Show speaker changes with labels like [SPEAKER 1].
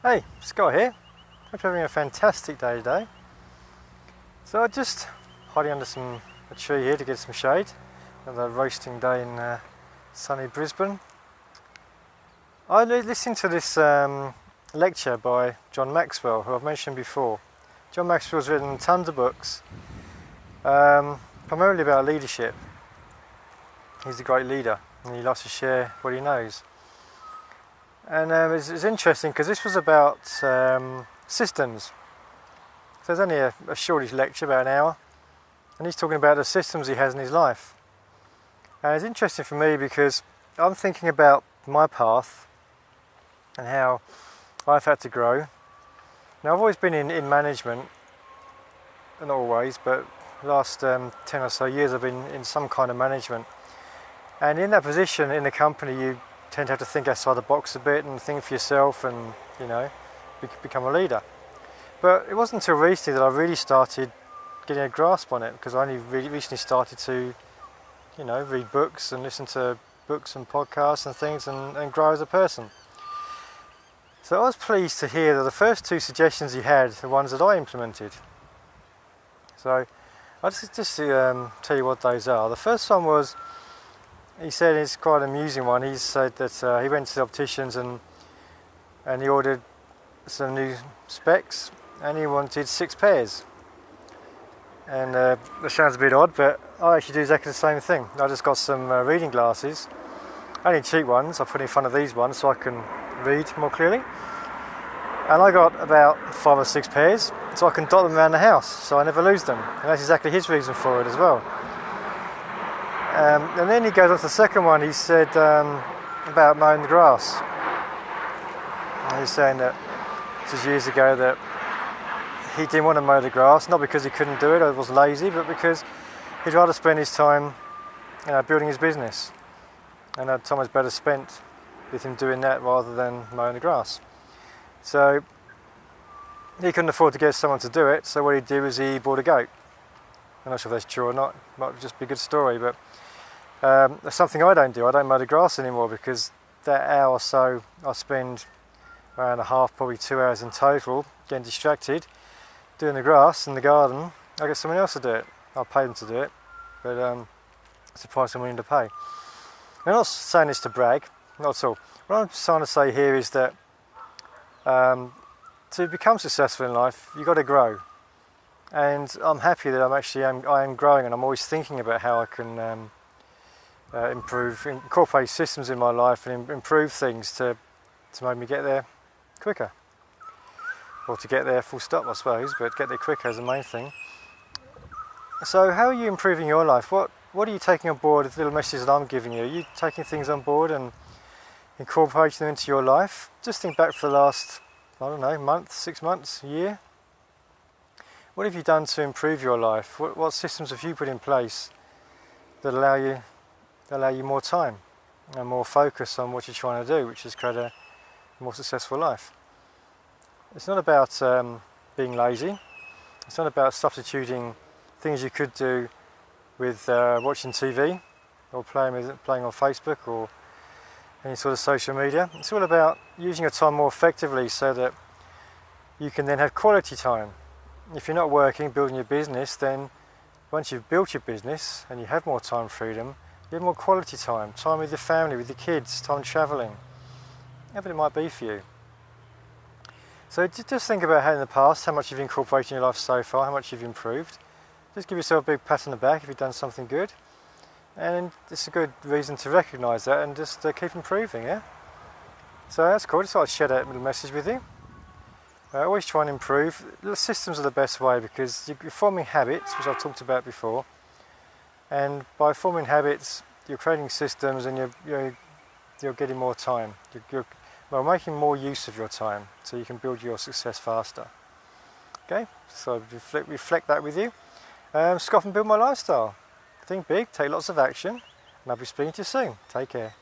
[SPEAKER 1] Hey, Scott here. Hope you're having a fantastic day today. So I'm just hiding under a tree here to get some shade. Another roasting day in sunny Brisbane. I listened to this lecture by John Maxwell, who I've mentioned before. John Maxwell's written tons of books, primarily about leadership. He's a great leader and he loves to share what he knows. And it's interesting because this was about systems. So it's only a shortish lecture, about an hour, and he's talking about the systems he has in his life. And it's interesting for me because I'm thinking about my path and how I've had to grow. Now I've always been in management, not always, but the last 10 or so years I've been in some kind of management. And in that position in the company you tend to have to think outside the box a bit and think for yourself and, you know, become a leader. But it wasn't until recently that I really started getting a grasp on it, because I only really recently started to, you know, read books and listen to books and podcasts and things and grow as a person. So I was pleased to hear that the first two suggestions he had are ones that I implemented. So I'll just tell you what those are. The first one was, he said, it's quite an amusing one. He said that he went to the opticians and he ordered some new specs and he wanted 6 pairs. And that sounds a bit odd, but I actually do exactly the same thing. I just got some reading glasses, only cheap ones. I put in front of these ones so I can read more clearly. And I got about 5 or 6 pairs so I can dot them around the house so I never lose them. And that's exactly his reason for it as well. And then he goes on to the second one. He said about mowing the grass. And he's saying that this was years ago that he didn't want to mow the grass, not because he couldn't do it or was lazy, but because he'd rather spend his time, you know, building his business. And that time was better spent with him doing that rather than mowing the grass. So he couldn't afford to get someone to do it, so what he did was he bought a goat. I'm not sure if that's true or not, it might just be a good story, but that's something I don't do. I don't mow the grass anymore because that hour or so I spend, hour and a half, probably 2 hours in total, getting distracted, doing the grass in the garden. I get someone else to do it. I'll pay them to do it, but it's the price I'm willing to pay. I'm not saying this to brag, not at all. What I'm trying to say here is that to become successful in life, you've got to grow. And I'm happy that I am growing, and I'm always thinking about how I can incorporate systems in my life and improve things to make me get there quicker. Or to get there full stop, I suppose, but get there quicker is the main thing. So how are you improving your life? What are you taking on board, the little messages that I'm giving you? Are you taking things on board and incorporating them into your life? Just think back for the last, I don't know, month, 6 months, year. What have you done to improve your life? What systems have you put in place that allow you more time and more focus on what you're trying to do, which is create a more successful life? It's not about being lazy. It's not about substituting things you could do with watching TV or playing on Facebook or any sort of social media. It's all about using your time more effectively so that you can then have quality time. If you're not working, building your business, then once you've built your business and you have more time freedom, you have more quality time with your family, with your kids, time travelling, whatever it might be for you. So just think about how in the past, how much you've incorporated in your life so far, how much you've improved. Just give yourself a big pat on the back if you've done something good. And it's a good reason to recognise that and just keep improving, yeah? So that's cool, just thought I'd share that little message with you. Always try and improve. The systems are the best way because you're forming habits, which I've talked about before. And by forming habits, you're creating systems and you're getting more time. You're making more use of your time so you can build your success faster. Okay, so reflect that with you. Scott and build my lifestyle. Think big, take lots of action, and I'll be speaking to you soon. Take care.